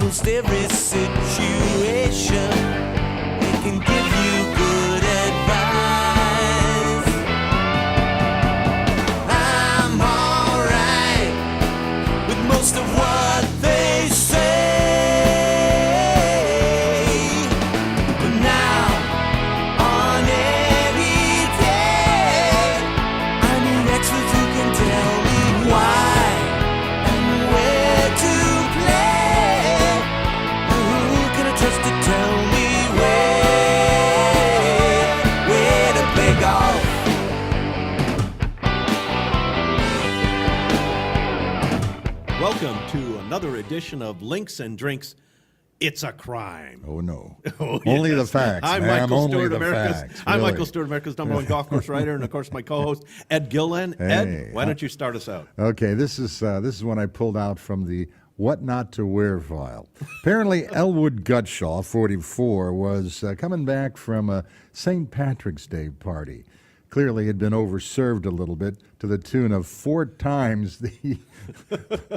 almost every situation. He can give you good advice. I'm alright with most of what they say. But now, on any day, I need experts who can tell me why and where to play. Who can I trust to tell me where to play golf? Welcome to another edition of Links and Drinks. It's a crime. Oh, no. Oh, Only yes. the facts, I'm man. Michael Only Stewart, the America's. facts. I'm Really. Michael Stewart, America's #1 golf course writer, and of course my co-host Ed Gilliland. Hey, Ed, why don't you start us out? Okay, this is one I pulled out from the What Not to Wear file. Apparently, Elwood Gutshaw, 44, was coming back from a St. Patrick's Day party. Clearly had been overserved a little bit to the tune of 4 times the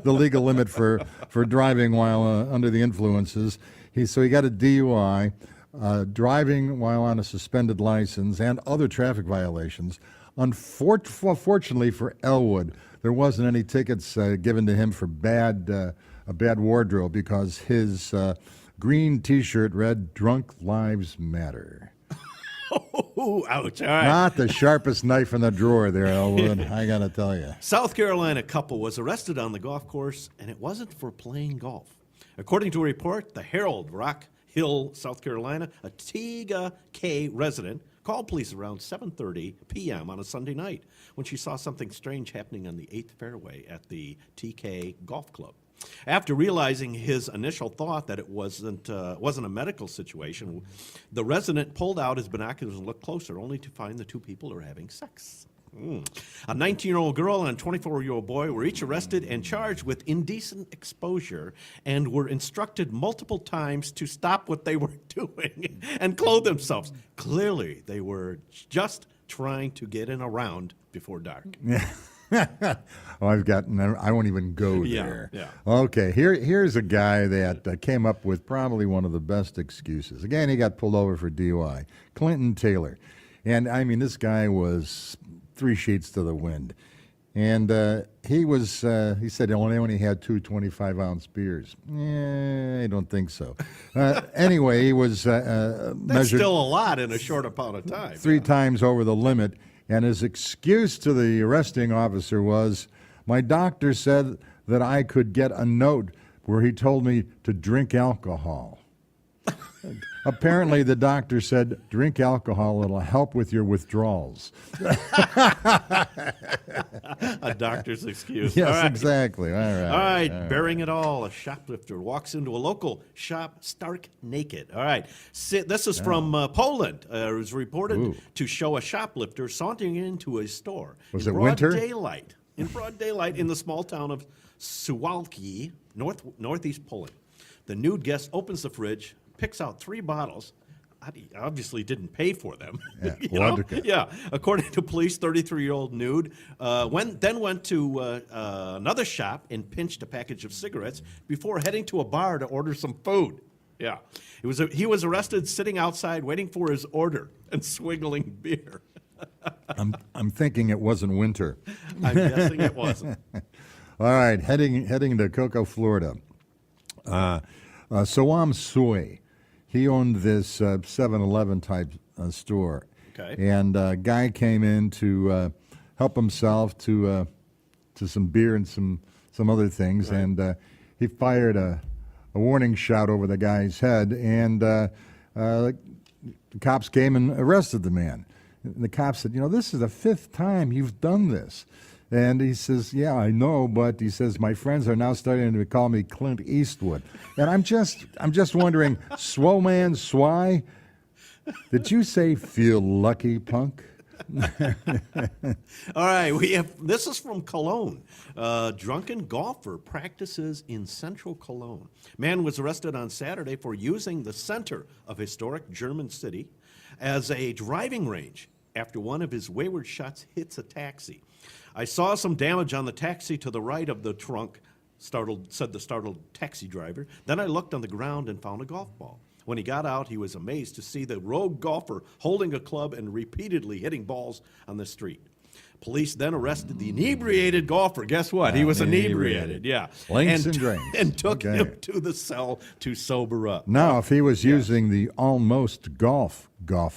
legal limit for driving while under the influences. So he got a DUI, driving while on a suspended license, and other traffic violations. Fortunately for Elwood, there wasn't any tickets given to him for a bad wardrobe because his green T-shirt read "Drunk Lives Matter." Oh, ouch. All right. Not the sharpest knife in the drawer there, Elwood, I gotta tell you. South Carolina couple was arrested on the golf course, and it wasn't for playing golf. According to a report, the Herald, Rock Hill, South Carolina, a Tega K resident, called police around 7:30 p.m. on a Sunday night when she saw something strange happening on the 8th fairway at the TK Golf Club. After realizing his initial thought that it wasn't a medical situation, the resident pulled out his binoculars and looked closer, only to find the two people are having sex. A 19-year-old girl and a 24-year-old boy were each arrested and charged with indecent exposure and were instructed multiple times to stop what they were doing and clothe themselves. Clearly, they were just trying to get in a round before dark. Oh, I won't even go there. Yeah. Okay, here's a guy that came up with probably one of the best excuses. Again, he got pulled over for DUI. Clinton Taylor. And, I mean, this guy was 3 sheets to the wind. And he said he only had 2 25-ounce beers. I don't think so. Anyway, he was That's measured still a lot in a short amount of time. 3 times over the limit. And his excuse to the arresting officer was, my doctor said that I could get a note where he told me to drink alcohol. Apparently, the doctor said, drink alcohol, it'll help with your withdrawals. A doctor's excuse. Yes, All right. Exactly. All right. Bearing it all, a shoplifter walks into a local shop stark naked. All right. This is from Poland. It was reported to show a shoplifter sauntering into a store. Was in it broad winter? Daylight. In broad daylight in the small town of Suwałki, northeast Poland. The nude guest opens the fridge, picks out 3 bottles. He obviously didn't pay for them. Yeah, You know? vodka. Yeah. According to police, 33-year-old nude went to another shop and pinched a package of cigarettes before heading to a bar to order some food. Yeah. He was arrested sitting outside waiting for his order and swiggling beer. I'm thinking it wasn't winter. I'm guessing it wasn't. All right, heading to Cocoa, Florida. Soam Soy, he owned this 7-Eleven type store. Okay. And a guy came in to help himself to some beer and some other things, right. And he fired a warning shot over the guy's head, and the cops came and arrested the man. And the cops said, this is the 5th time you've done this. And he says, yeah, I know, but he says, my friends are now starting to call me Clint Eastwood. And I'm just wondering, Swole Man Swy, did you say feel lucky, punk? All right, this is from Cologne. Drunken golfer practices in central Cologne. Man was arrested on Saturday for using the center of historic German city as a driving range after one of his wayward shots hits a taxi. I saw some damage on the taxi to the right of the trunk, said the startled taxi driver. Then I looked on the ground and found a golf ball. When he got out, he was amazed to see the rogue golfer holding a club and repeatedly hitting balls on the street. Police then arrested the inebriated golfer. Guess what? He was inebriated. Yeah. Links and drinks. And took Okay. him to the cell to sober up. Now, if he was using the almost golf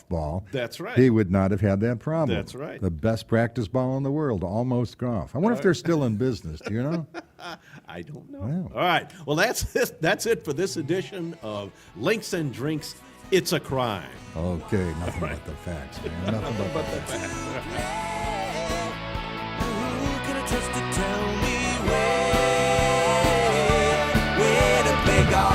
ball, That's right. he would not have had that problem. That's right. The best practice ball in the world, almost golf. I wonder if they're still in business. Do you know? I don't know. Wow. All right. Well, that's it for this edition of Links and Drinks. It's a crime. Okay, nothing but the facts, man. Nothing but the facts. Who can I trust to tell me where to play golf?